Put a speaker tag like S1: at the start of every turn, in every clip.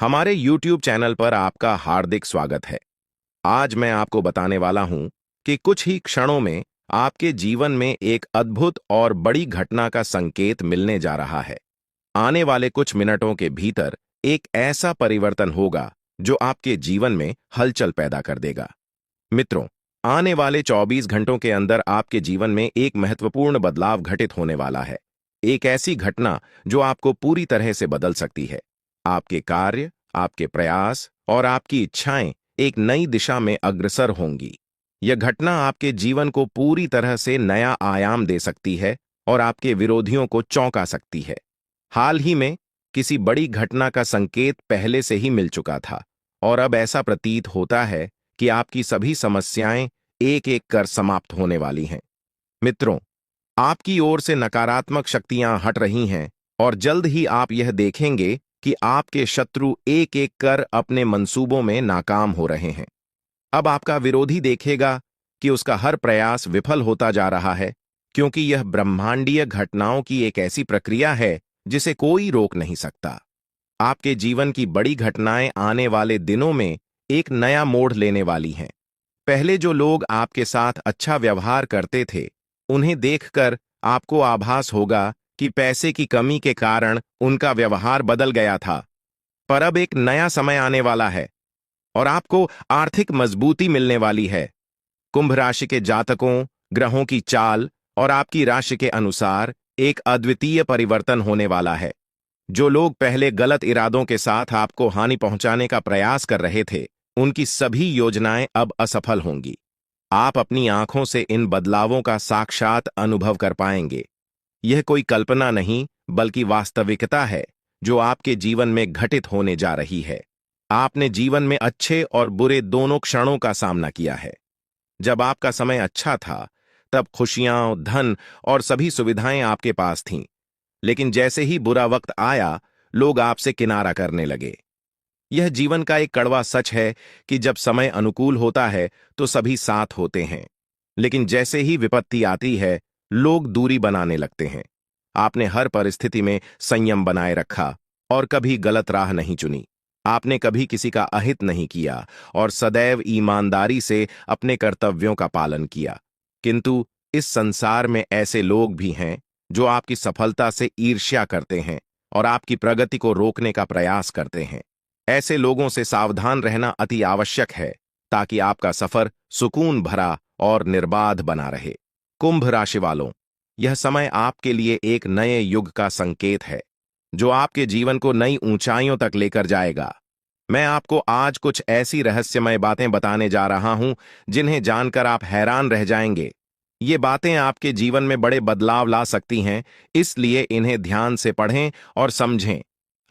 S1: हमारे YouTube channel पर आपका हार्दिक स्वागत है। आज मैं आपको बताने वाला हूं कि कुछ ही क्षणों में आपके जीवन में एक अद्भुत और बड़ी घटना का संकेत मिलने जा रहा है। आने वाले कुछ मिनटों के भीतर एक ऐसा परिवर्तन होगा जो आपके जीवन में हलचल पैदा कर देगा। मित्रों, आने वाले 24 घंटों के अंदर आपके जीवन में एक महत्वपूर्ण बदलाव घटित होने वाला है। एक ऐसी घटना जो आपको पूरी तरह से बदल सकती है। आपके कार्य, आपके प्रयास और आपकी इच्छाएं एक नई दिशा में अग्रसर होंगी। यह घटना आपके जीवन को पूरी तरह से नया आयाम दे सकती है और आपके विरोधियों को चौंका सकती है। हाल ही में किसी बड़ी घटना का संकेत पहले से ही मिल चुका था और अब ऐसा प्रतीत होता है कि आपकी सभी समस्याएं एक एक कर समाप्त होने वाली हैं। मित्रों, आपकी ओर से नकारात्मक शक्तियां हट रही हैं और जल्द ही आप यह देखेंगे कि आपके शत्रु एक एक कर अपने मंसूबों में नाकाम हो रहे हैं। अब आपका विरोधी देखेगा कि उसका हर प्रयास विफल होता जा रहा है, क्योंकि यह ब्रह्मांडीय घटनाओं की एक ऐसी प्रक्रिया है जिसे कोई रोक नहीं सकता। आपके जीवन की बड़ी घटनाएं आने वाले दिनों में एक नया मोड़ लेने वाली हैं। पहले जो लोग आपके साथ अच्छा व्यवहार करते थे, उन्हें देखकर आपको आभास होगा कि पैसे की कमी के कारण उनका व्यवहार बदल गया था। पर अब एक नया समय आने वाला है और आपको आर्थिक मजबूती मिलने वाली है। कुंभ राशि के जातकों, ग्रहों की चाल और आपकी राशि के अनुसार एक अद्वितीय परिवर्तन होने वाला है। जो लोग पहले गलत इरादों के साथ आपको हानि पहुंचाने का प्रयास कर रहे थे, उनकी सभी योजनाएं अब असफल होंगी। आप अपनी आंखों से इन बदलावों का साक्षात अनुभव कर पाएंगे। यह कोई कल्पना नहीं, बल्कि वास्तविकता है जो आपके जीवन में घटित होने जा रही है। आपने जीवन में अच्छे और बुरे दोनों क्षणों का सामना किया है। जब आपका समय अच्छा था, तब खुशियां, धन और सभी सुविधाएं आपके पास थीं। लेकिन जैसे ही बुरा वक्त आया, लोग आपसे किनारा करने लगे। यह जीवन का एक कड़वा सच है कि जब समय अनुकूल होता है तो सभी साथ होते हैं, लेकिन जैसे ही विपत्ति आती है, लोग दूरी बनाने लगते हैं। आपने हर परिस्थिति में संयम बनाए रखा और कभी गलत राह नहीं चुनी। आपने कभी किसी का अहित नहीं किया और सदैव ईमानदारी से अपने कर्तव्यों का पालन किया। किंतु इस संसार में ऐसे लोग भी हैं जो आपकी सफलता से ईर्ष्या करते हैं और आपकी प्रगति को रोकने का प्रयास करते हैं। ऐसे लोगों से सावधान रहना अति आवश्यक है, ताकि आपका सफर सुकून भरा और निर्बाध बना रहे। कुंभ राशि वालों, यह समय आपके लिए एक नए युग का संकेत है, जो आपके जीवन को नई ऊंचाइयों तक लेकर जाएगा। मैं आपको आज कुछ ऐसी रहस्यमय बातें बताने जा रहा हूं जिन्हें जानकर आप हैरान रह जाएंगे। ये बातें आपके जीवन में बड़े बदलाव ला सकती हैं, इसलिए इन्हें ध्यान से पढ़ें और समझें।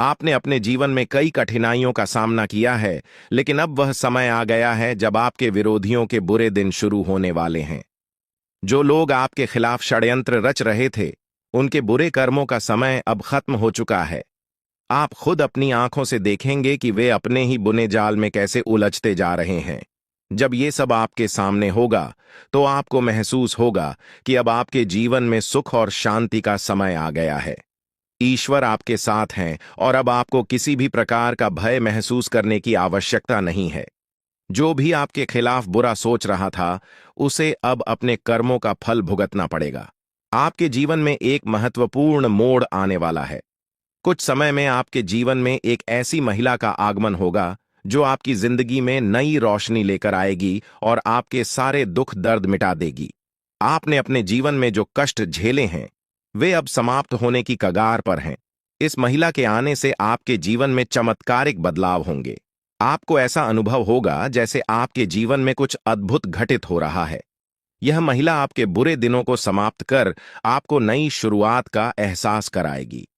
S1: आपने अपने जीवन में कई कठिनाइयों का सामना किया है, लेकिन अब वह समय आ गया है जब आपके विरोधियों के बुरे दिन शुरू होने वाले हैं। जो लोग आपके खिलाफ षड्यंत्र रच रहे थे, उनके बुरे कर्मों का समय अब खत्म हो चुका है। आप खुद अपनी आंखों से देखेंगे कि वे अपने ही बुने जाल में कैसे उलझते जा रहे हैं। जब ये सब आपके सामने होगा, तो आपको महसूस होगा कि अब आपके जीवन में सुख और शांति का समय आ गया है। ईश्वर आपके साथ हैं और अब आपको किसी भी प्रकार का भय महसूस करने की आवश्यकता नहीं है। जो भी आपके खिलाफ बुरा सोच रहा था, उसे अब अपने कर्मों का फल भुगतना पड़ेगा। आपके जीवन में एक महत्वपूर्ण मोड़ आने वाला है। कुछ समय में आपके जीवन में एक ऐसी महिला का आगमन होगा जो आपकी जिंदगी में नई रोशनी लेकर आएगी और आपके सारे दुख दर्द मिटा देगी। आपने अपने जीवन में जो कष्ट झेले हैं, वे अब समाप्त होने की कगार पर हैं। इस महिला के आने से आपके जीवन में चमत्कारिक बदलाव होंगे। आपको ऐसा अनुभव होगा जैसे आपके जीवन में कुछ अद्भुत घटित हो रहा है। यह महिला आपके बुरे दिनों को समाप्त कर आपको नई शुरुआत का एहसास कराएगी।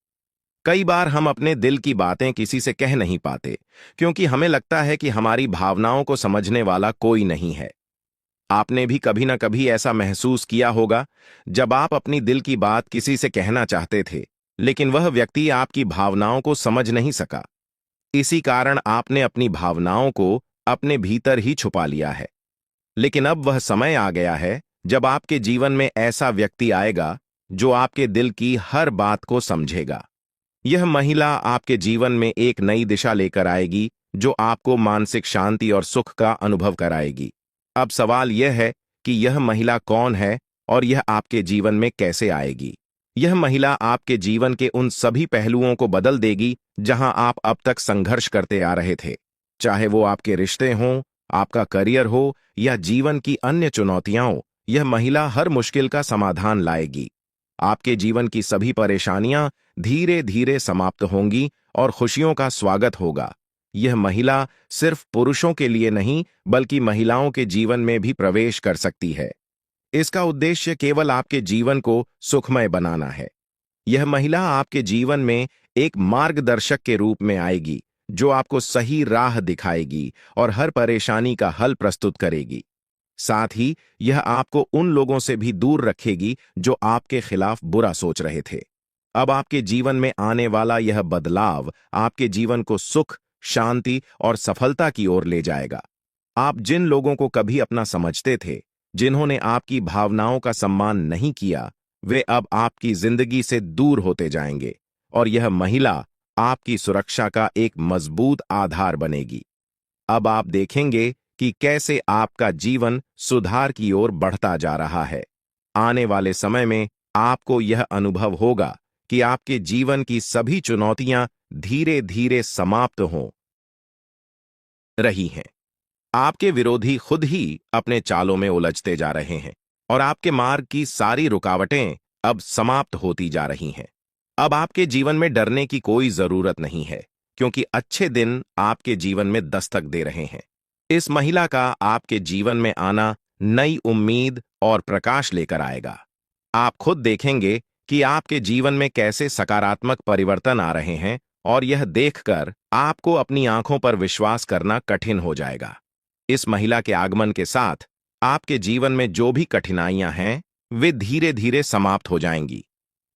S1: कई बार हम अपने दिल की बातें किसी से कह नहीं पाते, क्योंकि हमें लगता है कि हमारी भावनाओं को समझने वाला कोई नहीं है। आपने भी कभी ना कभी ऐसा महसूस किया होगा, जब आप अपनी दिल की बात किसी से कहना चाहते थे, लेकिन वह व्यक्ति आपकी भावनाओं को समझ नहीं सका। इसी कारण आपने अपनी भावनाओं को अपने भीतर ही छुपा लिया है। लेकिन अब वह समय आ गया है जब आपके जीवन में ऐसा व्यक्ति आएगा जो आपके दिल की हर बात को समझेगा। यह महिला आपके जीवन में एक नई दिशा लेकर आएगी जो आपको मानसिक शांति और सुख का अनुभव कराएगी। अब सवाल यह है कि यह महिला कौन है और यह आपके जीवन में कैसे आएगी। यह महिला आपके जीवन के उन सभी पहलुओं को बदल देगी जहां आप अब तक संघर्ष करते आ रहे थे, चाहे वो आपके रिश्ते हों, आपका करियर हो या जीवन की अन्य चुनौतियां हो। यह महिला हर मुश्किल का समाधान लाएगी। आपके जीवन की सभी परेशानियां धीरे धीरे समाप्त होंगी और खुशियों का स्वागत होगा। यह महिला सिर्फ पुरुषों के लिए नहीं बल्कि महिलाओं के जीवन में भी प्रवेश कर सकती है। इसका उद्देश्य केवल आपके जीवन को सुखमय बनाना है। यह महिला आपके जीवन में एक मार्गदर्शक के रूप में आएगी जो आपको सही राह दिखाएगी और हर परेशानी का हल प्रस्तुत करेगी। साथ ही यह आपको उन लोगों से भी दूर रखेगी जो आपके खिलाफ बुरा सोच रहे थे। अब आपके जीवन में आने वाला यह बदलाव आपके जीवन को सुख, शांति और सफलता की ओर ले जाएगा। आप जिन लोगों को कभी अपना समझते थे, जिन्होंने आपकी भावनाओं का सम्मान नहीं किया, वे अब आपकी जिंदगी से दूर होते जाएंगे और यह महिला आपकी सुरक्षा का एक मजबूत आधार बनेगी। अब आप देखेंगे कि कैसे आपका जीवन सुधार की ओर बढ़ता जा रहा है। आने वाले समय में आपको यह अनुभव होगा कि आपके जीवन की सभी चुनौतियां धीरे धीरे समाप्त हो रही हैं। आपके विरोधी खुद ही अपने चालों में उलझते जा रहे हैं और आपके मार्ग की सारी रुकावटें अब समाप्त होती जा रही हैं। अब आपके जीवन में डरने की कोई जरूरत नहीं है, क्योंकि अच्छे दिन आपके जीवन में दस्तक दे रहे हैं। इस महिला का आपके जीवन में आना नई उम्मीद और प्रकाश लेकर आएगा। आप खुद देखेंगे कि आपके जीवन में कैसे सकारात्मक परिवर्तन आ रहे हैं और यह देखकर आपको अपनी आंखों पर विश्वास करना कठिन हो जाएगा। इस महिला के आगमन के साथ आपके जीवन में जो भी कठिनाइयां हैं, वे धीरे धीरे समाप्त हो जाएंगी।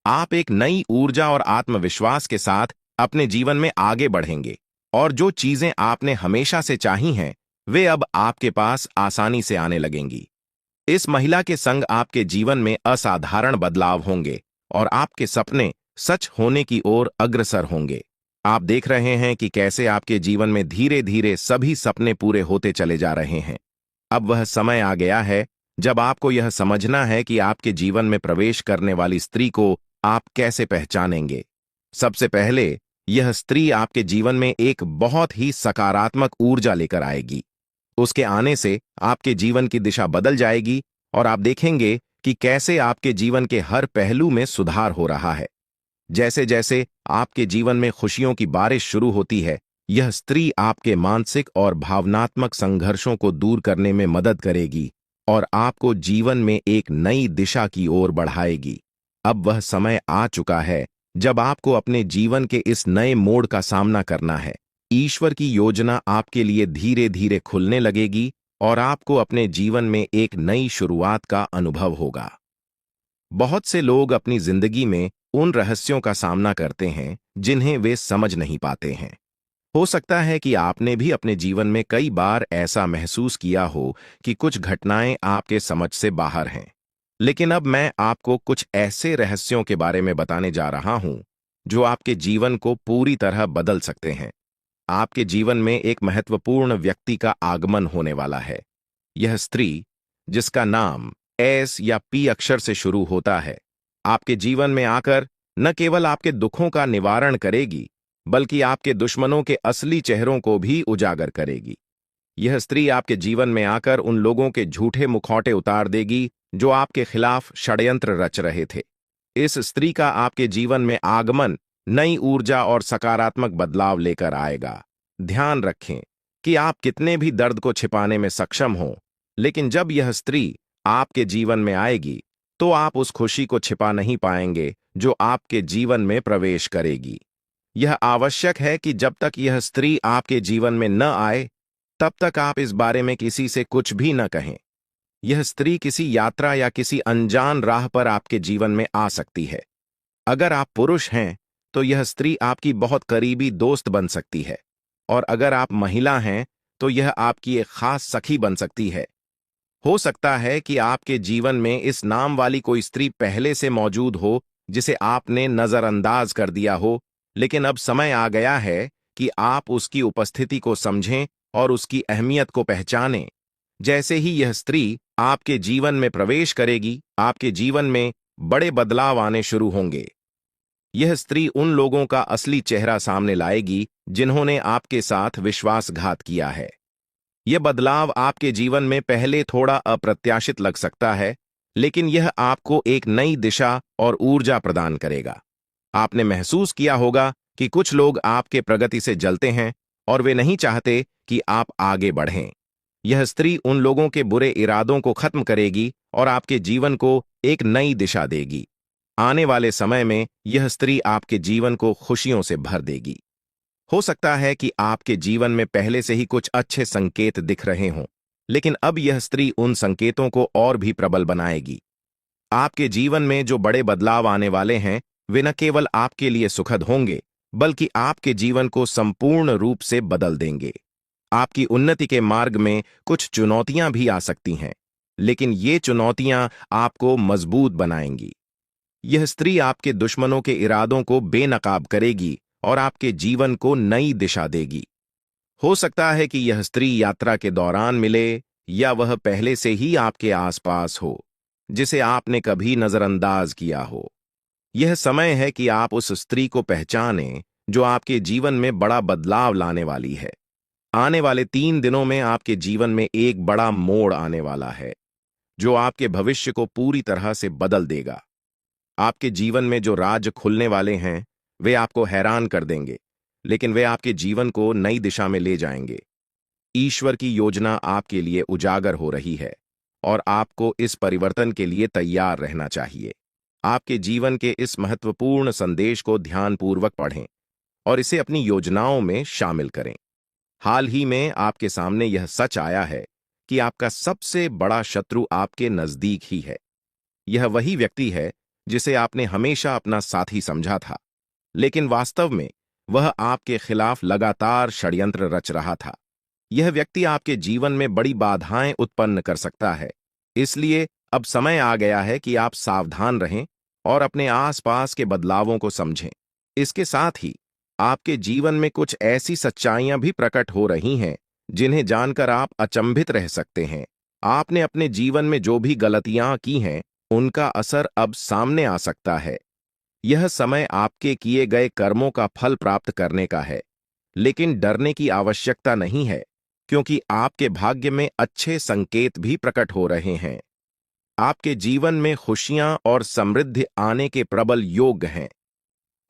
S1: आप एक नई ऊर्जा और आत्मविश्वास के साथ अपने जीवन में आगे बढ़ेंगे और जो चीजें आपने हमेशा से चाही हैं, वे अब आपके पास आसानी से आने लगेंगी। इस महिला के संग आपके जीवन में असाधारण बदलाव होंगे और आपके सपने सच होने की ओर अग्रसर होंगे। आप देख रहे हैं कि कैसे आपके जीवन में धीरे धीरे सभी सपने पूरे होते चले जा रहे हैं। अब वह समय आ गया है जब आपको यह समझना है कि आपके जीवन में प्रवेश करने वाली स्त्री को आप कैसे पहचानेंगे। सबसे पहले, यह स्त्री आपके जीवन में एक बहुत ही सकारात्मक ऊर्जा लेकर आएगी। उसके आने से आपके जीवन की दिशा बदल जाएगी और आप देखेंगे कि कैसे आपके जीवन के हर पहलू में सुधार हो रहा है। जैसे जैसे आपके जीवन में खुशियों की बारिश शुरू होती है, यह स्त्री आपके मानसिक और भावनात्मक संघर्षों को दूर करने में मदद करेगी और आपको जीवन में एक नई दिशा की ओर बढ़ाएगी। अब वह समय आ चुका है जब आपको अपने जीवन के इस नए मोड़ का सामना करना है। ईश्वर की योजना आपके लिए धीरे धीरे खुलने लगेगी और आपको अपने जीवन में एक नई शुरुआत का अनुभव होगा। बहुत से लोग अपनी जिंदगी में उन रहस्यों का सामना करते हैं जिन्हें वे समझ नहीं पाते हैं। हो सकता है कि आपने भी अपने जीवन में कई बार ऐसा महसूस किया हो कि कुछ घटनाएं आपके समझ से बाहर हैं। लेकिन अब मैं आपको कुछ ऐसे रहस्यों के बारे में बताने जा रहा हूं जो आपके जीवन को पूरी तरह बदल सकते हैं। आपके जीवन में एक महत्वपूर्ण व्यक्ति का आगमन होने वाला है। यह स्त्री, जिसका नाम एस या पी अक्षर से शुरू होता है, आपके जीवन में आकर न केवल आपके दुखों का निवारण करेगी, बल्कि आपके दुश्मनों के असली चेहरों को भी उजागर करेगी। यह स्त्री आपके जीवन में आकर उन लोगों के झूठे मुखौटे उतार देगी जो आपके खिलाफ षड्यंत्र रच रहे थे। इस स्त्री का आपके जीवन में आगमन नई ऊर्जा और सकारात्मक बदलाव लेकर आएगा। ध्यान रखें कि आप कितने भी दर्द को छिपाने में सक्षम हों, लेकिन जब यह स्त्री आपके जीवन में आएगी तो आप उस खुशी को छिपा नहीं पाएंगे जो आपके जीवन में प्रवेश करेगी। यह आवश्यक है कि जब तक यह स्त्री आपके जीवन में न आए, तब तक आप इस बारे में किसी से कुछ भी न कहें। यह स्त्री किसी यात्रा या किसी अनजान राह पर आपके जीवन में आ सकती है। अगर आप पुरुष हैं तो यह स्त्री आपकी बहुत करीबी दोस्त बन सकती है, और अगर आप महिला हैं तो यह आपकी एक खास सखी बन सकती है। हो सकता है कि आपके जीवन में इस नाम वाली कोई स्त्री पहले से मौजूद हो जिसे आपने नजरअंदाज कर दिया हो, लेकिन अब समय आ गया है कि आप उसकी उपस्थिति को समझें और उसकी अहमियत को पहचानें। जैसे ही यह स्त्री आपके जीवन में प्रवेश करेगी, आपके जीवन में बड़े बदलाव आने शुरू होंगे। यह स्त्री उन लोगों का असली चेहरा सामने लाएगी जिन्होंने आपके साथ विश्वासघात किया है। यह बदलाव आपके जीवन में पहले थोड़ा अप्रत्याशित लग सकता है, लेकिन यह आपको एक नई दिशा और ऊर्जा प्रदान करेगा। आपने महसूस किया होगा कि कुछ लोग आपके प्रगति से जलते हैं और वे नहीं चाहते कि आप आगे बढ़ें। यह स्त्री उन लोगों के बुरे इरादों को खत्म करेगी और आपके जीवन को एक नई दिशा देगी। आने वाले समय में यह स्त्री आपके जीवन को खुशियों से भर देगी। हो सकता है कि आपके जीवन में पहले से ही कुछ अच्छे संकेत दिख रहे हों, लेकिन अब यह स्त्री उन संकेतों को और भी प्रबल बनाएगी। आपके जीवन में जो बड़े बदलाव आने वाले हैं, वे न केवल आपके लिए सुखद होंगे, बल्कि आपके जीवन को संपूर्ण रूप से बदल देंगे। आपकी उन्नति के मार्ग में कुछ चुनौतियां भी आ सकती हैं, लेकिन ये चुनौतियां आपको मजबूत बनाएंगी। यह स्त्री आपके दुश्मनों के इरादों को बेनकाब करेगी और आपके जीवन को नई दिशा देगी। हो सकता है कि यह स्त्री यात्रा के दौरान मिले या वह पहले से ही आपके आसपास हो, जिसे आपने कभी नजरअंदाज किया हो। यह समय है कि आप उस स्त्री को पहचानें जो आपके जीवन में बड़ा बदलाव लाने वाली है। आने वाले 3 दिनों में आपके जीवन में एक बड़ा मोड़ आने वाला है, जो आपके भविष्य को पूरी तरह से बदल देगा। आपके जीवन में जो राज खुलने वाले हैं, वे आपको हैरान कर देंगे, लेकिन वे आपके जीवन को नई दिशा में ले जाएंगे। ईश्वर की योजना आपके लिए उजागर हो रही है और आपको इस परिवर्तन के लिए तैयार रहना चाहिए। आपके जीवन के इस महत्वपूर्ण संदेश को ध्यानपूर्वक पढ़ें और इसे अपनी योजनाओं में शामिल करें। हाल ही में आपके सामने यह सच आया है कि आपका सबसे बड़ा शत्रु आपके नजदीक ही है। यह वही व्यक्ति है जिसे आपने हमेशा अपना साथी समझा था, लेकिन वास्तव में वह आपके खिलाफ लगातार षड्यंत्र रच रहा था। यह व्यक्ति आपके जीवन में बड़ी बाधाएं उत्पन्न कर सकता है, इसलिए अब समय आ गया है कि आप सावधान रहें और अपने आसपास के बदलावों को समझें। इसके साथ ही आपके जीवन में कुछ ऐसी सच्चाइयां भी प्रकट हो रही हैं जिन्हें जानकर आप अचंभित रह सकते हैं। आपने अपने जीवन में जो भी गलतियां की हैं, उनका असर अब सामने आ सकता है। यह समय आपके किए गए कर्मों का फल प्राप्त करने का है, लेकिन डरने की आवश्यकता नहीं है, क्योंकि आपके भाग्य में अच्छे संकेत भी प्रकट हो रहे हैं। आपके जीवन में खुशियां और समृद्धि आने के प्रबल योग हैं।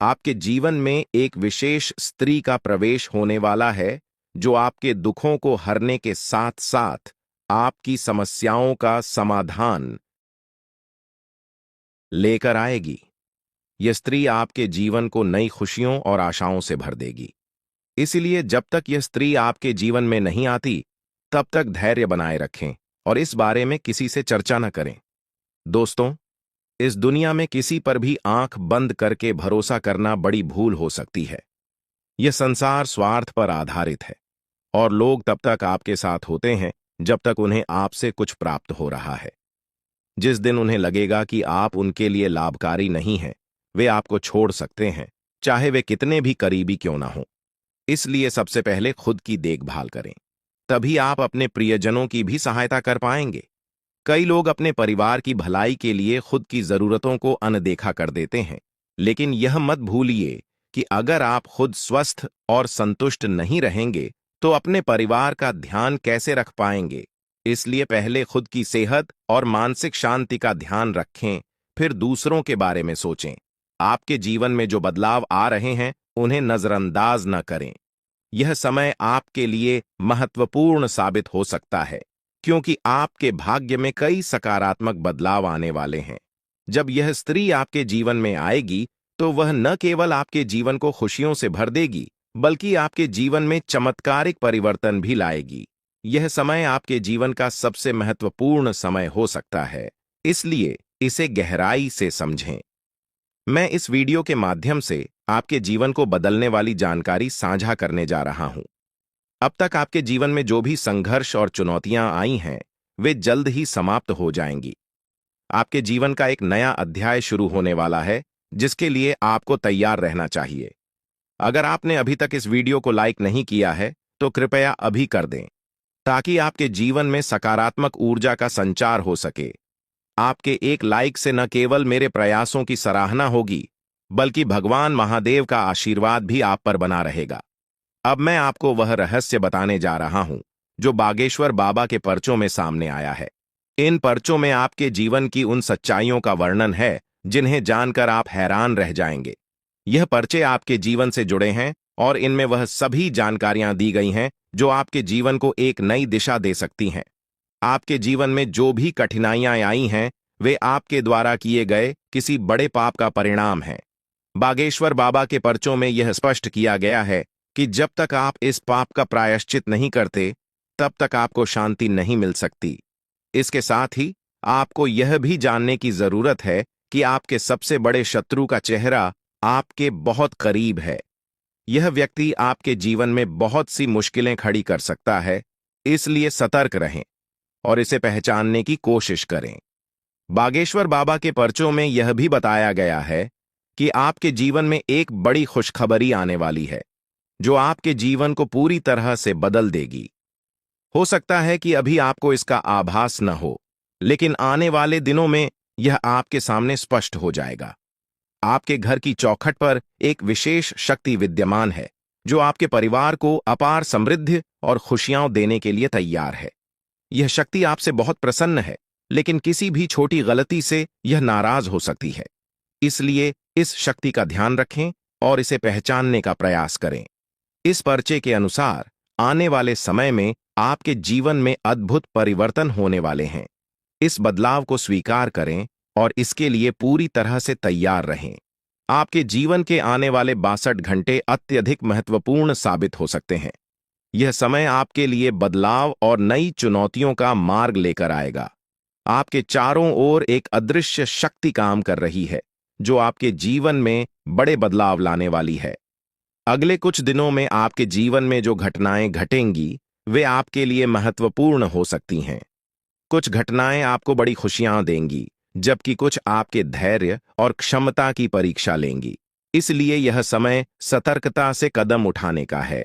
S1: आपके जीवन में एक विशेष स्त्री का प्रवेश होने वाला है, जो आपके दुखों को हरने के साथ साथ आपकी समस्याओं का समाधान लेकर आएगी। यह स्त्री आपके जीवन को नई खुशियों और आशाओं से भर देगी। इसलिए जब तक यह स्त्री आपके जीवन में नहीं आती, तब तक धैर्य बनाए रखें और इस बारे में किसी से चर्चा न करें। दोस्तों, इस दुनिया में किसी पर भी आंख बंद करके भरोसा करना बड़ी भूल हो सकती है। यह संसार स्वार्थ पर आधारित है और लोग तब तक आपके साथ होते हैं जब तक उन्हें आपसे कुछ प्राप्त हो रहा है। जिस दिन उन्हें लगेगा कि आप उनके लिए लाभकारी नहीं हैं, वे आपको छोड़ सकते हैं, चाहे वे कितने भी करीबी क्यों ना हों। इसलिए सबसे पहले खुद की देखभाल करें, तभी आप अपने प्रियजनों की भी सहायता कर पाएंगे। कई लोग अपने परिवार की भलाई के लिए खुद की जरूरतों को अनदेखा कर देते हैं, लेकिन यह मत भूलिए कि अगर आप खुद स्वस्थ और संतुष्ट नहीं रहेंगे, तो अपने परिवार का ध्यान कैसे रख पाएंगे। इसलिए पहले खुद की सेहत और मानसिक शांति का ध्यान रखें, फिर दूसरों के बारे में सोचें। आपके जीवन में जो बदलाव आ रहे हैं, उन्हें नजरअंदाज न करें। यह समय आपके लिए महत्वपूर्ण साबित हो सकता है, क्योंकि आपके भाग्य में कई सकारात्मक बदलाव आने वाले हैं। जब यह स्त्री आपके जीवन में आएगी, तो वह न केवल आपके जीवन को खुशियों से भर देगी, बल्कि आपके जीवन में चमत्कारिक परिवर्तन भी लाएगी। यह समय आपके जीवन का सबसे महत्वपूर्ण समय हो सकता है, इसलिए इसे गहराई से समझें। मैं इस वीडियो के माध्यम से आपके जीवन को बदलने वाली जानकारी साझा करने जा रहा हूं। अब तक आपके जीवन में जो भी संघर्ष और चुनौतियां आई हैं, वे जल्द ही समाप्त हो जाएंगी। आपके जीवन का एक नया अध्याय शुरू होने वाला है, जिसके लिए आपको तैयार रहना चाहिए। अगर आपने अभी तक इस वीडियो को लाइक नहीं किया है तो कृपया अभी कर दें, ताकि आपके जीवन में सकारात्मक ऊर्जा का संचार हो सके। आपके एक लाइक से न केवल मेरे प्रयासों की सराहना होगी, बल्कि भगवान महादेव का आशीर्वाद भी आप पर बना रहेगा। अब मैं आपको वह रहस्य बताने जा रहा हूं जो बागेश्वर बाबा के पर्चों में सामने आया है। इन पर्चों में आपके जीवन की उन सच्चाइयों का वर्णन है जिन्हें जानकर आप हैरान रह जाएंगे। यह पर्चे आपके जीवन से जुड़े हैं और इनमें वह सभी जानकारियां दी गई हैं जो आपके जीवन को एक नई दिशा दे सकती हैं। आपके जीवन में जो भी कठिनाइयां आई हैं, वे आपके द्वारा किए गए किसी बड़े पाप का परिणाम है। बागेश्वर बाबा के पर्चों में यह स्पष्ट किया गया है कि जब तक आप इस पाप का प्रायश्चित नहीं करते, तब तक आपको शांति नहीं मिल सकती। इसके साथ ही आपको यह भी जानने की जरूरत है कि आपके सबसे बड़े शत्रु का चेहरा आपके बहुत करीब है। यह व्यक्ति आपके जीवन में बहुत सी मुश्किलें खड़ी कर सकता है, इसलिए सतर्क रहें और इसे पहचानने की कोशिश करें। बागेश्वर बाबा के पर्चों में यह भी बताया गया है कि आपके जीवन में एक बड़ी खुशखबरी आने वाली है जो आपके जीवन को पूरी तरह से बदल देगी। हो सकता है कि अभी आपको इसका आभास न हो, लेकिन आने वाले दिनों में यह आपके सामने स्पष्ट हो जाएगा। आपके घर की चौखट पर एक विशेष शक्ति विद्यमान है जो आपके परिवार को अपार समृद्धि और खुशियां देने के लिए तैयार है। यह शक्ति आपसे बहुत प्रसन्न है, लेकिन किसी भी छोटी गलती से यह नाराज हो सकती है। इसलिए इस शक्ति का ध्यान रखें और इसे पहचानने का प्रयास करें। इस पर्चे के अनुसार आने वाले समय में आपके जीवन में अद्भुत परिवर्तन होने वाले हैं। इस बदलाव को स्वीकार करें और इसके लिए पूरी तरह से तैयार रहें। आपके जीवन के आने वाले 62 घंटे अत्यधिक महत्वपूर्ण साबित हो सकते हैं। यह समय आपके लिए बदलाव और नई चुनौतियों का मार्ग लेकर आएगा। आपके चारों ओर एक अदृश्य शक्ति काम कर रही है जो आपके जीवन में बड़े बदलाव लाने वाली है। अगले कुछ दिनों में आपके जीवन में जो घटनाएं घटेंगी, वे आपके लिए महत्वपूर्ण हो सकती हैं। कुछ घटनाएं आपको बड़ी खुशियां देंगी, जबकि कुछ आपके धैर्य और क्षमता की परीक्षा लेंगी। इसलिए यह समय सतर्कता से कदम उठाने का है।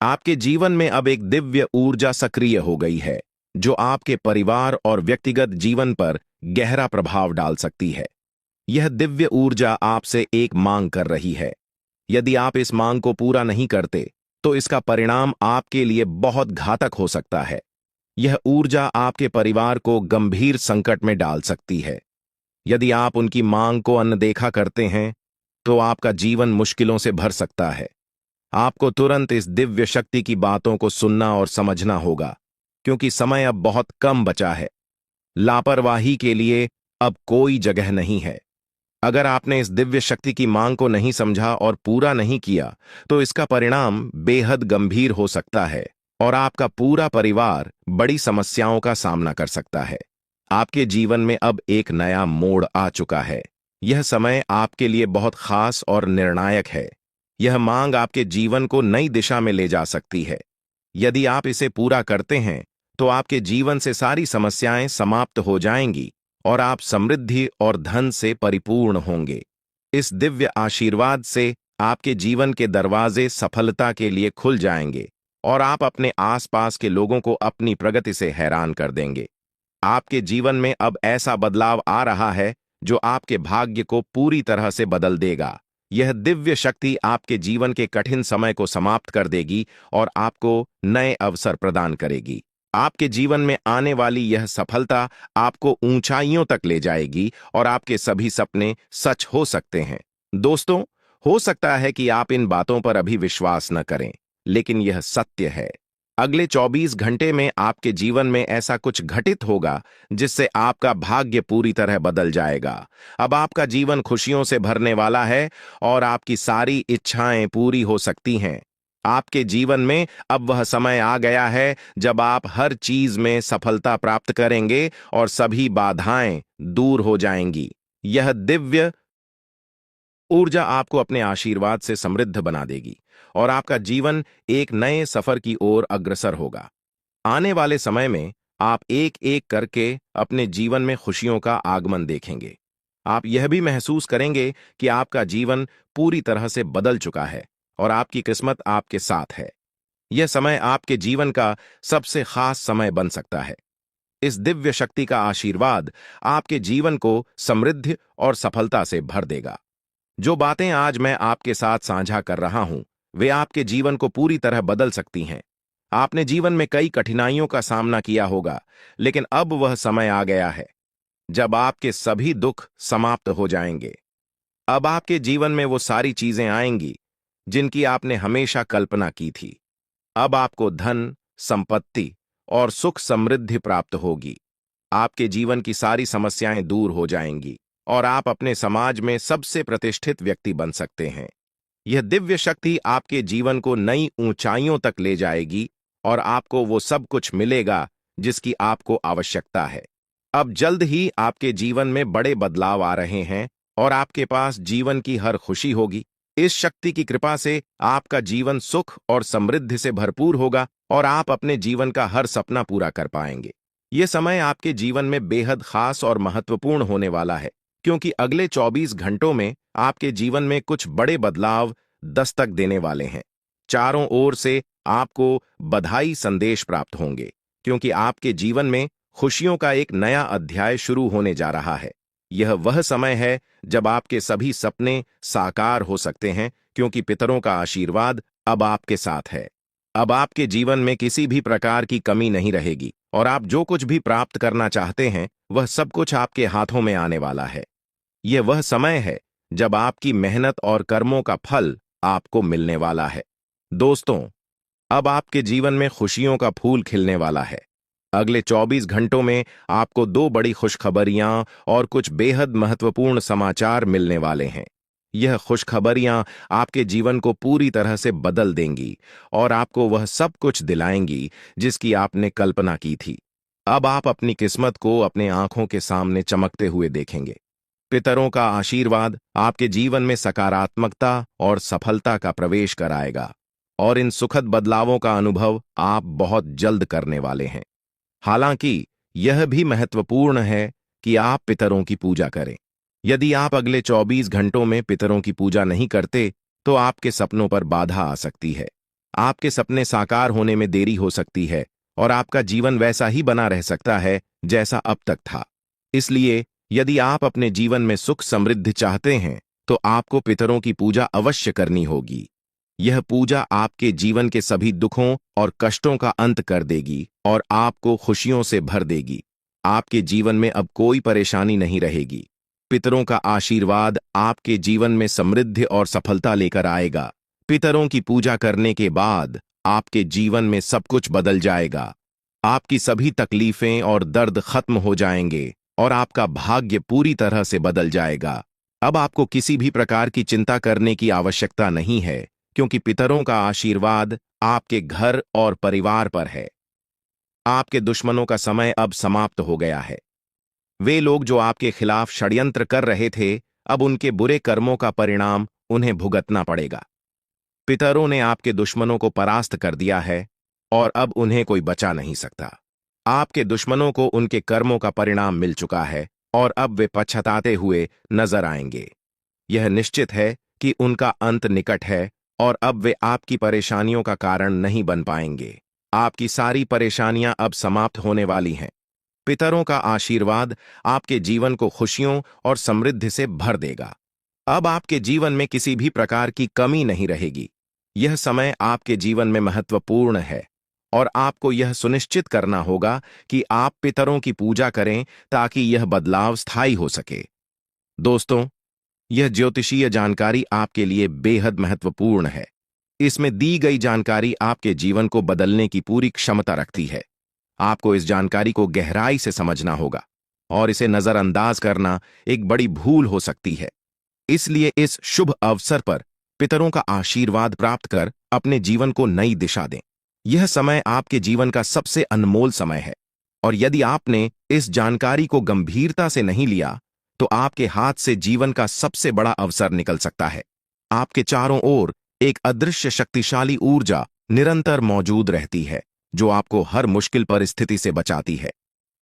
S1: आपके जीवन में अब एक दिव्य ऊर्जा सक्रिय हो गई है जो आपके परिवार और व्यक्तिगत जीवन पर गहरा प्रभाव डाल सकती है। यह दिव्य ऊर्जा आपसे एक मांग कर रही है। यदि आप इस मांग को पूरा नहीं करते, तो इसका परिणाम आपके लिए बहुत घातक हो सकता है। यह ऊर्जा आपके परिवार को गंभीर संकट में डाल सकती है। यदि आप उनकी मांग को अनदेखा करते हैं, तो आपका जीवन मुश्किलों से भर सकता है। आपको तुरंत इस दिव्य शक्ति की बातों को सुनना और समझना होगा, क्योंकि समय अब बहुत कम बचा है। लापरवाही के लिए अब कोई जगह नहीं है। अगर आपने इस दिव्य शक्ति की मांग को नहीं समझा और पूरा नहीं किया, तो इसका परिणाम बेहद गंभीर हो सकता है और आपका पूरा परिवार बड़ी समस्याओं का सामना कर सकता है। आपके जीवन में अब एक नया मोड़ आ चुका है। यह समय आपके लिए बहुत खास और निर्णायक है। यह मांग आपके जीवन को नई दिशा में ले जा सकती है। यदि आप इसे पूरा करते हैं, तो आपके जीवन से सारी समस्याएं समाप्त हो जाएंगी और आप समृद्धि और धन से परिपूर्ण होंगे। इस दिव्य आशीर्वाद से आपके जीवन के दरवाजे सफलता के लिए खुल जाएंगे और आप अपने आसपास के लोगों को अपनी प्रगति से हैरान कर देंगे। आपके जीवन में अब ऐसा बदलाव आ रहा है जो आपके भाग्य को पूरी तरह से बदल देगा। यह दिव्य शक्ति आपके जीवन के कठिन समय को समाप्त कर देगी और आपको नए अवसर प्रदान करेगी। आपके जीवन में आने वाली यह सफलता आपको ऊंचाइयों तक ले जाएगी और आपके सभी सपने सच हो सकते हैं। दोस्तों, हो सकता है कि आप इन बातों पर अभी विश्वास न करें, लेकिन यह सत्य है। अगले 24 घंटे में आपके जीवन में ऐसा कुछ घटित होगा जिससे आपका भाग्य पूरी तरह बदल जाएगा। अब आपका जीवन खुशियों से भरने वाला है और आपकी सारी इच्छाएं पूरी हो सकती हैं। आपके जीवन में अब वह समय आ गया है जब आप हर चीज में सफलता प्राप्त करेंगे और सभी बाधाएं दूर हो जाएंगी। यह दिव्य ऊर्जा आपको अपने आशीर्वाद से समृद्ध बना देगी और आपका जीवन एक नए सफर की ओर अग्रसर होगा। आने वाले समय में आप एक एक करके अपने जीवन में खुशियों का आगमन देखेंगे। आप यह भी महसूस करेंगे कि आपका जीवन पूरी तरह से बदल चुका है और आपकी किस्मत आपके साथ है। यह समय आपके जीवन का सबसे खास समय बन सकता है। इस दिव्य शक्ति का आशीर्वाद आपके जीवन को समृद्धि और सफलता से भर देगा। जो बातें आज मैं आपके साथ साझा कर रहा हूं, वे आपके जीवन को पूरी तरह बदल सकती हैं। आपने जीवन में कई कठिनाइयों का सामना किया होगा, लेकिन अब वह समय आ गया है जब आपके सभी दुख समाप्त हो जाएंगे। अब आपके जीवन में वो सारी चीजें आएंगी जिनकी आपने हमेशा कल्पना की थी। अब आपको धन, संपत्ति और सुख समृद्धि प्राप्त होगी। आपके जीवन की सारी समस्याएं दूर हो जाएंगी और आप अपने समाज में सबसे प्रतिष्ठित व्यक्ति बन सकते हैं। यह दिव्य शक्ति आपके जीवन को नई ऊंचाइयों तक ले जाएगी और आपको वो सब कुछ मिलेगा जिसकी आपको आवश्यकता है। अब जल्द ही आपके जीवन में बड़े बदलाव आ रहे हैं और आपके पास जीवन की हर खुशी होगी। इस शक्ति की कृपा से आपका जीवन सुख और समृद्धि से भरपूर होगा और आप अपने जीवन का हर सपना पूरा कर पाएंगे। ये समय आपके जीवन में बेहद खास और महत्वपूर्ण होने वाला है, क्योंकि अगले 24 घंटों में आपके जीवन में कुछ बड़े बदलाव दस्तक देने वाले हैं। चारों ओर से आपको बधाई संदेश प्राप्त होंगे, क्योंकि आपके जीवन में खुशियों का एक नया अध्याय शुरू होने जा रहा है। यह वह समय है जब आपके सभी सपने साकार हो सकते हैं, क्योंकि पितरों का आशीर्वाद अब आपके साथ है। अब आपके जीवन में किसी भी प्रकार की कमी नहीं रहेगी और आप जो कुछ भी प्राप्त करना चाहते हैं, वह सब कुछ आपके हाथों में आने वाला है। यह वह समय है जब आपकी मेहनत और कर्मों का फल आपको मिलने वाला है। दोस्तों, अब आपके जीवन में खुशियों का फूल खिलने वाला है। अगले 24 घंटों में आपको दो बड़ी खुशखबरियां और कुछ बेहद महत्वपूर्ण समाचार मिलने वाले हैं। यह खुशखबरियां आपके जीवन को पूरी तरह से बदल देंगी और आपको वह सब कुछ दिलाएंगी जिसकी आपने कल्पना की थी। अब आप अपनी किस्मत को अपने आंखों के सामने चमकते हुए देखेंगे। पितरों का आशीर्वाद आपके जीवन में सकारात्मकता और सफलता का प्रवेश कराएगा और इन सुखद बदलावों का अनुभव आप बहुत जल्द करने वाले हैं। हालांकि यह भी महत्वपूर्ण है कि आप पितरों की पूजा करें। यदि आप अगले 24 घंटों में पितरों की पूजा नहीं करते, तो आपके सपनों पर बाधा आ सकती है। आपके सपने साकार होने में देरी हो सकती है और आपका जीवन वैसा ही बना रह सकता है जैसा अब तक था। इसलिए यदि आप अपने जीवन में सुख समृद्धि चाहते हैं, तो आपको पितरों की पूजा अवश्य करनी होगी। यह पूजा आपके जीवन के सभी दुखों और कष्टों का अंत कर देगी और आपको खुशियों से भर देगी। आपके जीवन में अब कोई परेशानी नहीं रहेगी। पितरों का आशीर्वाद आपके जीवन में समृद्धि और सफलता लेकर आएगा। पितरों की पूजा करने के बाद आपके जीवन में सब कुछ बदल जाएगा। आपकी सभी तकलीफें और दर्द खत्म हो जाएंगे और आपका भाग्य पूरी तरह से बदल जाएगा। अब आपको किसी भी प्रकार की चिंता करने की आवश्यकता नहीं है, क्योंकि पितरों का आशीर्वाद आपके घर और परिवार पर है। आपके दुश्मनों का समय अब समाप्त हो गया है। वे लोग जो आपके खिलाफ षड्यंत्र कर रहे थे, अब उनके बुरे कर्मों का परिणाम उन्हें भुगतना पड़ेगा। पितरों ने आपके दुश्मनों को परास्त कर दिया है और अब उन्हें कोई बचा नहीं सकता। आपके दुश्मनों को उनके कर्मों का परिणाम मिल चुका है और अब वे पछताते हुए नजर आएंगे। यह निश्चित है कि उनका अंत निकट है और अब वे आपकी परेशानियों का कारण नहीं बन पाएंगे। आपकी सारी परेशानियां अब समाप्त होने वाली हैं। पितरों का आशीर्वाद आपके जीवन को खुशियों और समृद्धि से भर देगा। अब आपके जीवन में किसी भी प्रकार की कमी नहीं रहेगी। यह समय आपके जीवन में महत्वपूर्ण है और आपको यह सुनिश्चित करना होगा कि आप पितरों की पूजा करें ताकि यह बदलाव स्थायी हो सके। दोस्तों, यह ज्योतिषीय जानकारी आपके लिए बेहद महत्वपूर्ण है। इसमें दी गई जानकारी आपके जीवन को बदलने की पूरी क्षमता रखती है। आपको इस जानकारी को गहराई से समझना होगा और इसे नजरअंदाज करना एक बड़ी भूल हो सकती है। इसलिए इस शुभ अवसर पर पितरों का आशीर्वाद प्राप्त कर अपने जीवन को नई दिशा दें। यह समय आपके जीवन का सबसे अनमोल समय है और यदि आपने इस जानकारी को गंभीरता से नहीं लिया, तो आपके हाथ से जीवन का सबसे बड़ा अवसर निकल सकता है। आपके चारों ओर एक अदृश्य शक्तिशाली ऊर्जा निरंतर मौजूद रहती है, जो आपको हर मुश्किल परिस्थिति से बचाती है।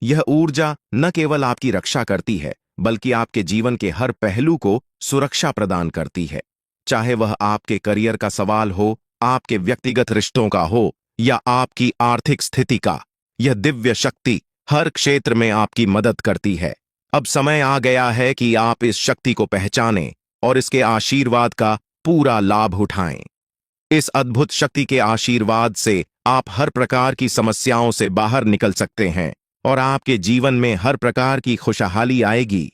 S1: यह ऊर्जा न केवल आपकी रक्षा करती है, बल्कि आपके जीवन के हर पहलू को सुरक्षा प्रदान करती है। चाहे वह आपके करियर का सवाल हो, आपके व्यक्तिगत रिश्तों का हो या आपकी आर्थिक स्थिति का। यह दिव्य शक्ति हर क्षेत्र में आपकी मदद करती है। अब समय आ गया है कि आप इस शक्ति को पहचानें और इसके आशीर्वाद का पूरा लाभ उठाएं। इस अद्भुत शक्ति के आशीर्वाद से आप हर प्रकार की समस्याओं से बाहर निकल सकते हैं और आपके जीवन में हर प्रकार की खुशहाली आएगी।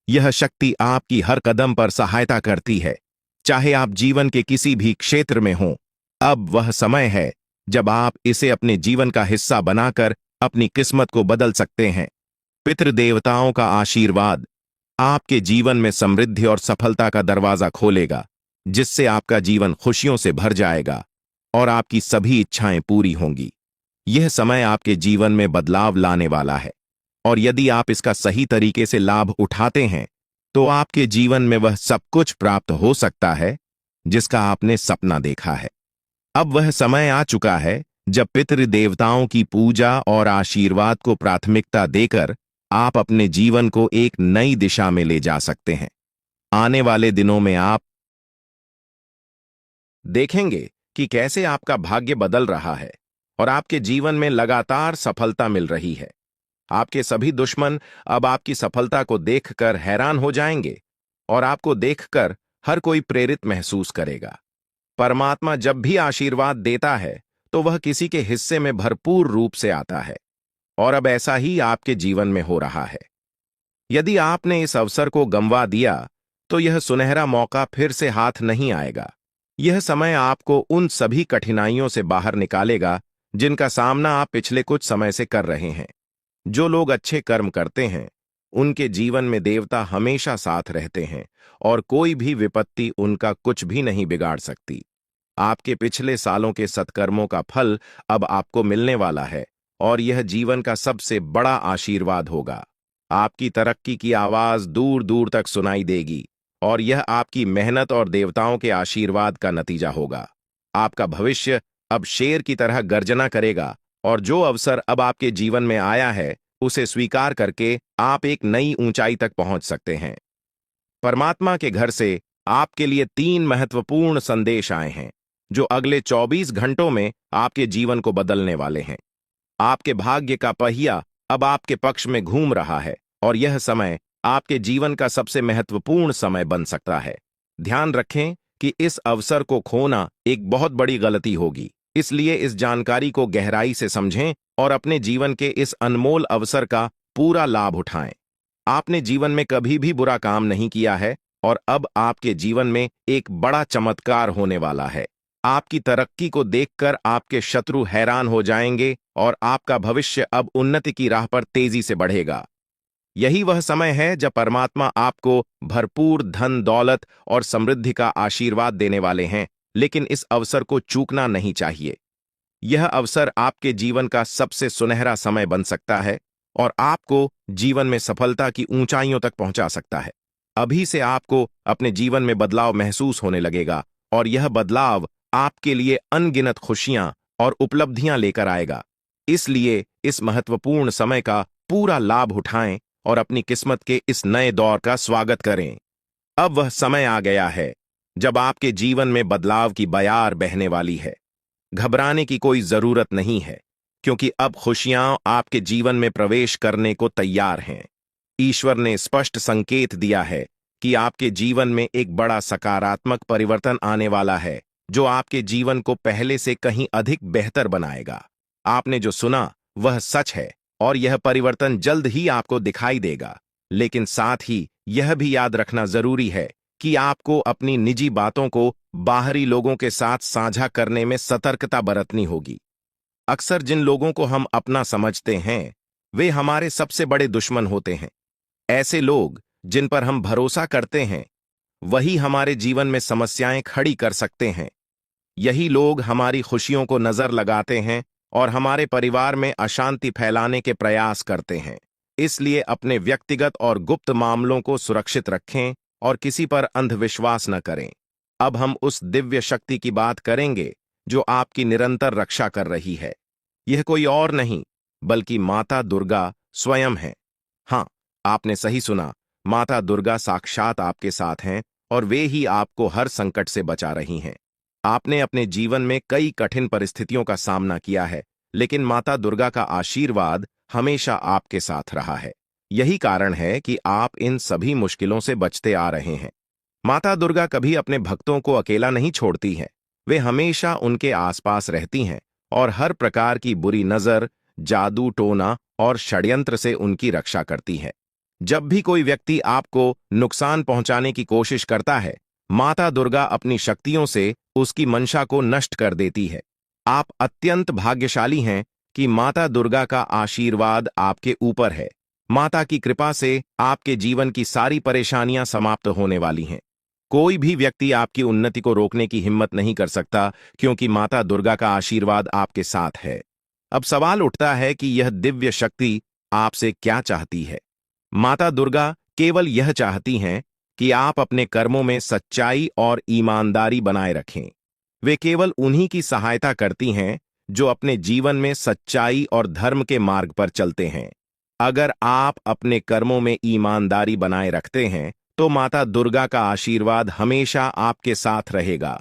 S1: यह शक्ति आपकी हर कदम पर सहायता करती है, चाहे आप जीवन के किसी भी क्षेत्र में हों। अब वह समय है जब आप इसे अपने जीवन का हिस्सा बनाकर अपनी किस्मत को बदल सकते हैं। पितृदेवताओं का आशीर्वाद आपके जीवन में समृद्धि और सफलता का दरवाजा खोलेगा, जिससे आपका जीवन खुशियों से भर जाएगा और आपकी सभी इच्छाएं पूरी होंगी। यह समय आपके जीवन में बदलाव लाने वाला है और यदि आप इसका सही तरीके से लाभ उठाते हैं तो आपके जीवन में वह सब कुछ प्राप्त हो सकता है जिसका आपने सपना देखा है। अब वह समय आ चुका है जब पितृदेवताओं की पूजा और आशीर्वाद को प्राथमिकता देकर आप अपने जीवन को एक नई दिशा में ले जा सकते हैं। आने वाले दिनों में आप देखेंगे कि कैसे आपका भाग्य बदल रहा है और आपके जीवन में लगातार सफलता मिल रही है। आपके सभी दुश्मन अब आपकी सफलता को देखकर हैरान हो जाएंगे और आपको देखकर हर कोई प्रेरित महसूस करेगा। परमात्मा जब भी आशीर्वाद देता है तो वह किसी के हिस्से में भरपूर रूप से आता है और अब ऐसा ही आपके जीवन में हो रहा है। यदि आपने इस अवसर को गंवा दिया तो यह सुनहरा मौका फिर से हाथ नहीं आएगा। यह समय आपको उन सभी कठिनाइयों से बाहर निकालेगा जिनका सामना आप पिछले कुछ समय से कर रहे हैं। जो लोग अच्छे कर्म करते हैं उनके जीवन में देवता हमेशा साथ रहते हैं और कोई भी विपत्ति उनका कुछ भी नहीं बिगाड़ सकती। आपके पिछले सालों के सत्कर्मों का फल अब आपको मिलने वाला है और यह जीवन का सबसे बड़ा आशीर्वाद होगा। आपकी तरक्की की आवाज दूर दूर तक सुनाई देगी और यह आपकी मेहनत और देवताओं के आशीर्वाद का नतीजा होगा। आपका भविष्य अब शेर की तरह गर्जना करेगा और जो अवसर अब आपके जीवन में आया है उसे स्वीकार करके आप एक नई ऊंचाई तक पहुंच सकते हैं। परमात्मा के घर से आपके लिए 3 महत्वपूर्ण संदेश आए हैं जो अगले 24 घंटों में आपके जीवन को बदलने वाले हैं। आपके भाग्य का पहिया अब आपके पक्ष में घूम रहा है और यह समय आपके जीवन का सबसे महत्वपूर्ण समय बन सकता है। ध्यान रखें कि इस अवसर को खोना एक बहुत बड़ी गलती होगी, इसलिए इस जानकारी को गहराई से समझें और अपने जीवन के इस अनमोल अवसर का पूरा लाभ उठाएं। आपने जीवन में कभी भी बुरा काम नहीं किया है और अब आपके जीवन में एक बड़ा चमत्कार होने वाला है। आपकी तरक्की को देखकर आपके शत्रु हैरान हो जाएंगे और आपका भविष्य अब उन्नति की राह पर तेजी से बढ़ेगा। यही वह समय है जब परमात्मा आपको भरपूर धन दौलत और समृद्धि का आशीर्वाद देने वाले हैं, लेकिन इस अवसर को चूकना नहीं चाहिए। यह अवसर आपके जीवन का सबसे सुनहरा समय बन सकता है और आपको जीवन में सफलता की ऊंचाइयों तक पहुंचा सकता है। अभी से आपको अपने जीवन में बदलाव महसूस होने लगेगा और यह बदलाव आपके लिए अनगिनत खुशियां और उपलब्धियां लेकर आएगा। इसलिए इस महत्वपूर्ण समय का पूरा लाभ उठाएं और अपनी किस्मत के इस नए दौर का स्वागत करें। अब वह समय आ गया है जब आपके जीवन में बदलाव की बयार बहने वाली है। घबराने की कोई जरूरत नहीं है, क्योंकि अब खुशियां आपके जीवन में प्रवेश करने को तैयार हैं। ईश्वर ने स्पष्ट संकेत दिया है कि आपके जीवन में एक बड़ा सकारात्मक परिवर्तन आने वाला है, जो आपके जीवन को पहले से कहीं अधिक बेहतर बनाएगा। आपने जो सुना वह सच है और यह परिवर्तन जल्द ही आपको दिखाई देगा। लेकिन साथ ही यह भी याद रखना जरूरी है कि आपको अपनी निजी बातों को बाहरी लोगों के साथ साझा करने में सतर्कता बरतनी होगी। अक्सर जिन लोगों को हम अपना समझते हैं वे हमारे सबसे बड़े दुश्मन होते हैं। ऐसे लोग जिन पर हम भरोसा करते हैं वही हमारे जीवन में समस्याएं खड़ी कर सकते हैं। यही लोग हमारी खुशियों को नजर लगाते हैं और हमारे परिवार में अशांति फैलाने के प्रयास करते हैं। इसलिए अपने व्यक्तिगत और गुप्त मामलों को सुरक्षित रखें और किसी पर अंधविश्वास न करें। अब हम उस दिव्य शक्ति की बात करेंगे जो आपकी निरंतर रक्षा कर रही है। यह कोई और नहीं बल्कि माता दुर्गा स्वयं है। हाँ, आपने सही सुना, माता दुर्गा साक्षात आपके साथ हैं और वे ही आपको हर संकट से बचा रही हैं। आपने अपने जीवन में कई कठिन परिस्थितियों का सामना किया है, लेकिन माता दुर्गा का आशीर्वाद हमेशा आपके साथ रहा है। यही कारण है कि आप इन सभी मुश्किलों से बचते आ रहे हैं। माता दुर्गा कभी अपने भक्तों को अकेला नहीं छोड़ती हैं। वे हमेशा उनके आसपास रहती हैं और हर प्रकार की बुरी नजर, जादू टोना और षड्यंत्र से उनकी रक्षा करती हैं। जब भी कोई व्यक्ति आपको नुकसान पहुंचाने की कोशिश करता है, माता दुर्गा अपनी शक्तियों से उसकी मंशा को नष्ट कर देती है। आप अत्यंत भाग्यशाली हैं कि माता दुर्गा का आशीर्वाद आपके ऊपर है। माता की कृपा से आपके जीवन की सारी परेशानियां समाप्त होने वाली हैं। कोई भी व्यक्ति आपकी उन्नति को रोकने की हिम्मत नहीं कर सकता, क्योंकि माता दुर्गा का आशीर्वाद आपके साथ है। अब सवाल उठता है कि यह दिव्य शक्ति आपसे क्या चाहती है। माता दुर्गा केवल यह चाहती हैं कि आप अपने कर्मों में सच्चाई और ईमानदारी बनाए रखें। वे केवल उन्हीं की सहायता करती हैं जो अपने जीवन में सच्चाई और धर्म के मार्ग पर चलते हैं। अगर आप अपने कर्मों में ईमानदारी बनाए रखते हैं, तो माता दुर्गा का आशीर्वाद हमेशा आपके साथ रहेगा।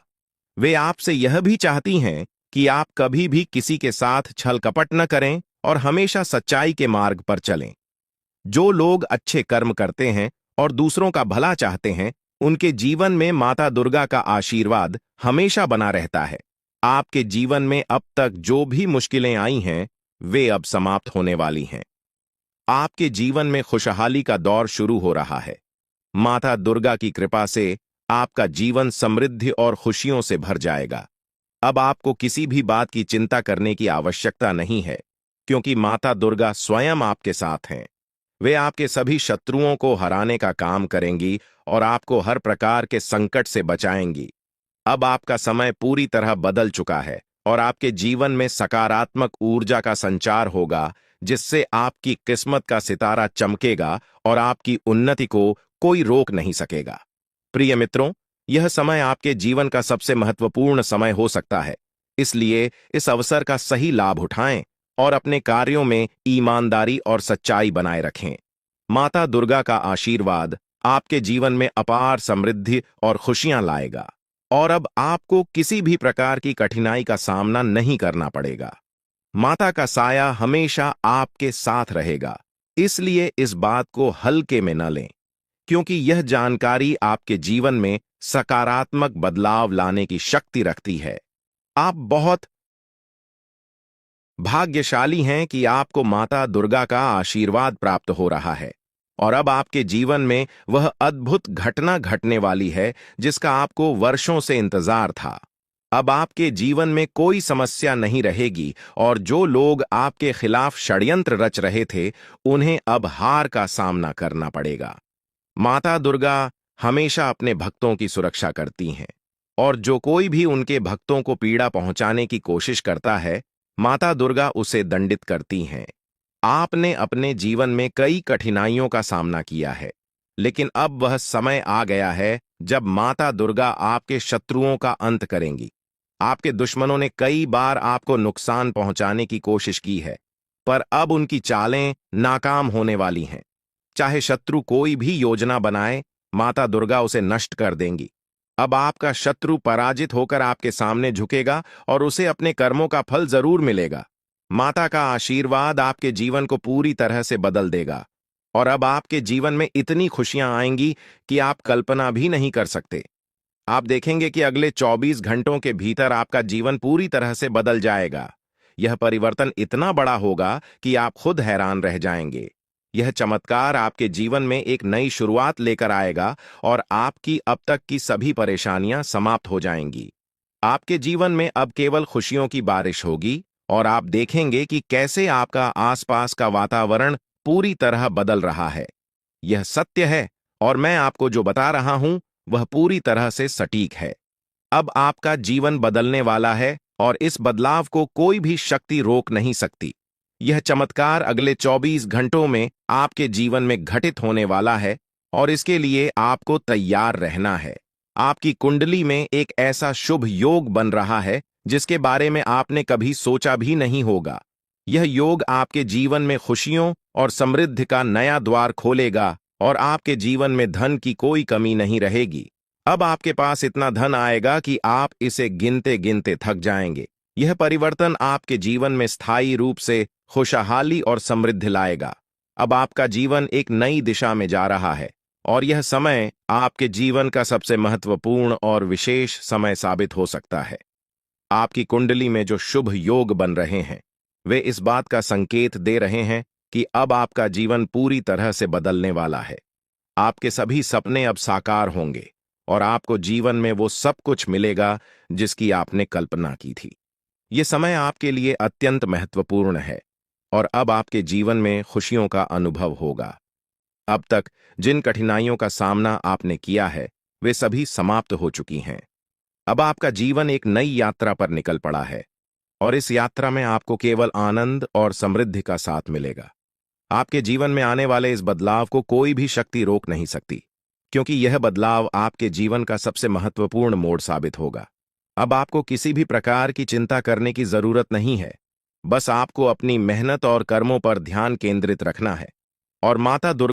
S1: वे आपसे यह भी चाहती हैं कि आप कभी भी किसी के साथ छल कपट न करें और हमेशा सच्चाई के मार्ग पर चलें। जो लोग अच्छे कर्म करते हैं और दूसरों का भला चाहते हैं, उनके जीवन में माता दुर्गा का आशीर्वाद हमेशा बना रहता है। आपके जीवन में अब तक जो भी मुश्किलें आई हैं, वे अब समाप्त होने वाली हैं। आपके जीवन में खुशहाली का दौर शुरू हो रहा है। माता दुर्गा की कृपा से आपका जीवन समृद्धि और खुशियों से भर जाएगा। अब आपको किसी भी बात की चिंता करने की आवश्यकता नहीं है, क्योंकि माता दुर्गा स्वयं आपके साथ हैं। वे आपके सभी शत्रुओं को हराने का काम करेंगी और आपको हर प्रकार के संकट से बचाएंगी। अब आपका समय पूरी तरह बदल चुका है और आपके जीवन में सकारात्मक ऊर्जा का संचार होगा, जिससे आपकी किस्मत का सितारा चमकेगा और आपकी उन्नति को कोई रोक नहीं सकेगा। प्रिय मित्रों, यह समय आपके जीवन का सबसे महत्वपूर्ण समय हो सकता है, इसलिए इस अवसर का सही लाभ उठाएं और अपने कार्यों में ईमानदारी और सच्चाई बनाए रखें। माता दुर्गा का आशीर्वाद आपके जीवन में अपार समृद्धि और खुशियां लाएगा, और अब आपको किसी भी प्रकार की कठिनाई का सामना नहीं करना पड़ेगा। माता का साया हमेशा आपके साथ रहेगा, इसलिए इस बात को हल्के में न लें, क्योंकि यह जानकारी आपके जीवन में सकारात्मक बदलाव लाने की शक्ति रखती है। आप बहुत भाग्यशाली हैं कि आपको माता दुर्गा का आशीर्वाद प्राप्त हो रहा है, और अब आपके जीवन में वह अद्भुत घटना घटने वाली है जिसका आपको वर्षों से इंतजार था। अब आपके जीवन में कोई समस्या नहीं रहेगी, और जो लोग आपके खिलाफ षड्यंत्र रच रहे थे, उन्हें अब हार का सामना करना पड़ेगा। माता दुर्गा हमेशा अपने भक्तों की सुरक्षा करती हैं, और जो कोई भी उनके भक्तों को पीड़ा पहुंचाने की कोशिश करता है, माता दुर्गा उसे दंडित करती हैं। आपने अपने जीवन में कई कठिनाइयों का सामना किया है, लेकिन अब वह समय आ गया है जब माता दुर्गा आपके शत्रुओं का अंत करेंगी। आपके दुश्मनों ने कई बार आपको नुकसान पहुंचाने की कोशिश की है, पर अब उनकी चालें नाकाम होने वाली हैं। चाहे शत्रु कोई भी योजना बनाए, माता दुर्गा उसे नष्ट कर देंगी। अब आपका शत्रु पराजित होकर आपके सामने झुकेगा और उसे अपने कर्मों का फल जरूर मिलेगा। माता का आशीर्वाद आपके जीवन को पूरी तरह से बदल देगा, और अब आपके जीवन में इतनी खुशियां आएंगी कि आप कल्पना भी नहीं कर सकते। आप देखेंगे कि अगले 24 घंटों के भीतर आपका जीवन पूरी तरह से बदल जाएगा। यह परिवर्तन इतना बड़ा होगा कि आप खुद हैरान रह जाएंगे। यह चमत्कार आपके जीवन में एक नई शुरुआत लेकर आएगा, और आपकी अब तक की सभी परेशानियां समाप्त हो जाएंगी। आपके जीवन में अब केवल खुशियों की बारिश होगी, और आप देखेंगे कि कैसे आपका आसपास का वातावरण पूरी तरह बदल रहा है। यह सत्य है, और मैं आपको जो बता रहा हूं वह पूरी तरह से सटीक है। अब आपका जीवन बदलने वाला है, और इस बदलाव को कोई भी शक्ति रोक नहीं सकती। यह चमत्कार अगले 24 घंटों में आपके जीवन में घटित होने वाला है, और इसके लिए आपको तैयार रहना है। आपकी कुंडली में एक ऐसा शुभ योग बन रहा है जिसके बारे में आपने कभी सोचा भी नहीं होगा। यह योग आपके जीवन में खुशियों और समृद्धि का नया द्वार खोलेगा, और आपके जीवन में धन की कोई कमी नहीं रहेगी। अब आपके पास इतना धन आएगा कि आप इसे गिनते गिनते थक जाएंगे। यह परिवर्तन आपके जीवन में स्थायी रूप से खुशहाली और समृद्धि लाएगा। अब आपका जीवन एक नई दिशा में जा रहा है और यह समय आपके जीवन का सबसे महत्वपूर्ण और विशेष समय साबित हो सकता है। आपकी कुंडली में जो शुभ योग बन रहे हैं, वे इस बात का संकेत दे रहे हैं कि अब आपका जीवन पूरी तरह से बदलने वाला है। आपके सभी सपने अब साकार होंगे और आपको जीवन में वो सब कुछ मिलेगा जिसकी आपने कल्पना की थी। ये समय आपके लिए अत्यंत महत्वपूर्ण है और अब आपके जीवन में खुशियों का अनुभव होगा। अब तक जिन कठिनाइयों का सामना आपने किया है, वे सभी समाप्त हो चुकी हैं। अब आपका जीवन एक नई यात्रा पर निकल पड़ा है और इस यात्रा में आपको केवल आनंद और समृद्धि का साथ मिलेगा। आपके जीवन में आने वाले इस बदलाव को कोई भी शक्ति रोक नहीं सकती, क्योंकि यह बदलाव आपके जीवन का सबसे महत्वपूर्ण मोड़ साबित होगा। अब आपको किसी भी प्रकार की चिंता करने की जरूरत नहीं है। बस आपको अपनी मेहनत और कर्मों पर ध्यान केंद्रित रखना है और माता दुर्गा